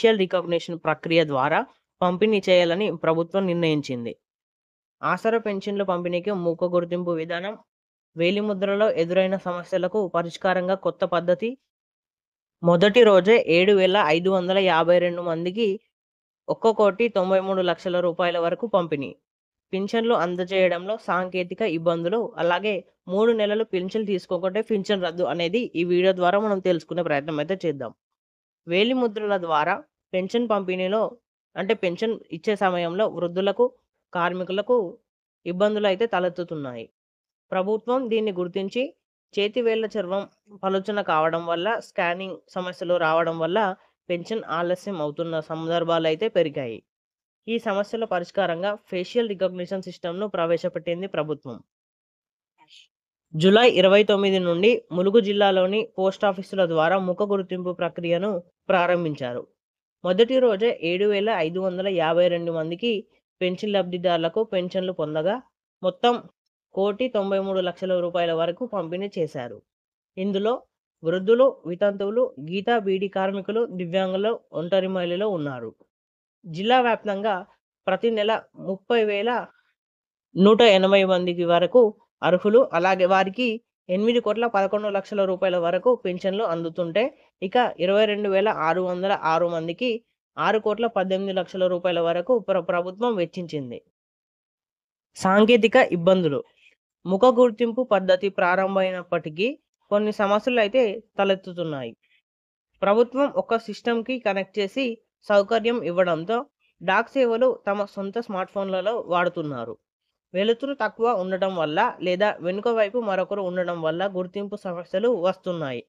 Facial recognition ప్రక్రియ ద్వారా పంపిణీ చేయాలని ప్రభుత్వం నిర్ణయించింది. ఆసరా పెన్షన్ల పంపిణీకి ముఖ గుర్తింపు విధానం, వేలిముద్రలో ఎదురైన సమస్యలకు పరిష్కారంగా కొత్త పద్ధతి. మొదటి రోజే 7,552 మందికి 1,93,00,000 రూపాయల వరకు పంపిణీ. పింఛన్లు అందజేయడంలో సాంకేతిక ఇబ్బందులు, అలాగే 3 నెలలు పింఛన్ తీసుకోకుంటే పింఛన్ రద్దు అనేది ఈ వీడియో ద్వారా మనం తెలుసుకునే ప్రయత్నం అయితే చేద్దాం. వేలిముద్రల ద్వారా పెన్షన్ పంపిణీలో అంటే పెన్షన్ ఇచ్చే సమయంలో వృద్ధులకు, కార్మికులకు ఇబ్బందులైతే తలెత్తుతున్నాయి. ప్రభుత్వం దీన్ని గుర్తించి చేతివేళ్ల చర్మం పలుచన కావడం వల్ల, స్కానింగ్ సమస్యలు రావడం వల్ల పెన్షన్ ఆలస్యం అవుతున్న సందర్భాలైతే పెరిగాయి. ఈ సమస్యల పరిష్కారంగా ఫేషియల్ రికగ్నిషన్ సిస్టమ్‌ను ప్రవేశపెట్టింది ప్రభుత్వం. జూలై 29 నుండి ములుగు జిల్లాలోని పోస్టాఫీసుల ద్వారా ముఖ గుర్తింపు ప్రక్రియను ప్రారంభించారు. మొదటి రోజే 7,552 మందికి పెన్షన్ లబ్ధిదారులకు పెన్షన్లు పొందగా మొత్తం 1,93,00,000 రూపాయల వరకు పంపిణీ చేశారు. ఇందులో వృద్ధులు, వితంతువులు, గీతా బీడీ కార్మికులు, దివ్యాంగులు, ఒంటరి మహిళలు ఉన్నారు. జిల్లా వ్యాప్తంగా ప్రతి నెల 30,180 మందికి వరకు అర్హులు. అలాగే వారికి 8,11,00,000 రూపాయల వరకు పెన్షన్లు అందుతుంటే, ఇక 22,606 మందికి 6,18,00,000 రూపాయల వరకు ప్రభుత్వం వెచ్చించింది. సాంకేతిక ఇబ్బందులు. ముఖ గుర్తింపు పద్ధతి ప్రారంభమైనప్పటికీ కొన్ని సమస్యలైతే తలెత్తుతున్నాయి. ప్రభుత్వం ఒక సిస్టమ్‌కి కనెక్ట్ చేసి సౌకర్యం ఇవ్వడంతో డాక్ సేవలు తమ సొంత స్మార్ట్‌ఫోన్లలో వాడుతున్నారు. వెలుతురు తక్కువ ఉండటం వల్ల లేదా వెనుక వైపు మరొకరు ఉండడం వల్ల గుర్తింపు సమస్యలు వస్తున్నాయి.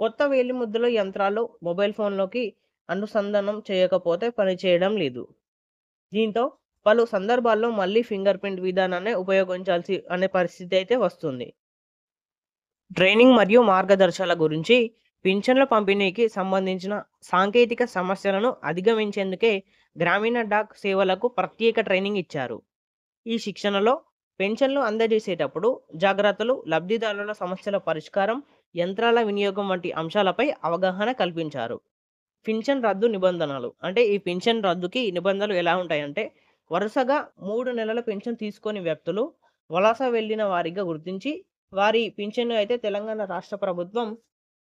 కొత్త వేలిముద్రల యంత్రాలు మొబైల్ ఫోన్‌లోకి అనుసంధానం చేయకపోతే పనిచేయడం లేదు. దీంతో పలు సందర్భాల్లో మళ్ళీ ఫింగర్ ప్రింట్ విధానాన్నే ఉపయోగించాల్సి అనే పరిస్థితి అయితే వస్తుంది. ట్రైనింగ్ మరియు మార్గదర్శకాల గురించి పింఛన్ల పంపిణీకి సంబంధించిన సాంకేతిక సమస్యలను అధిగమించేందుకే గ్రామీణ డాక్ సేవలకు ప్రత్యేక ట్రైనింగ్ ఇచ్చారు. ఈ శిక్షణలో పెన్షన్లు అందజేసేటప్పుడు జాగ్రత్తలు, లబ్ధిదారుల సమస్యల పరిష్కారం, యంత్రాల వినియోగం వంటి అంశాలపై అవగాహన కల్పించారు. పింఛన్ రద్దు నిబంధనలు అంటే ఈ పింఛన్ రద్దుకి నిబంధనలు ఎలా ఉంటాయంటే, వరుసగా 3 నెలల పెన్షన్ తీసుకొని వ్యక్తులు వలస వెళ్లిన వారిగా గుర్తించి వారి పింఛన్ను అయితే తెలంగాణ రాష్ట్ర ప్రభుత్వం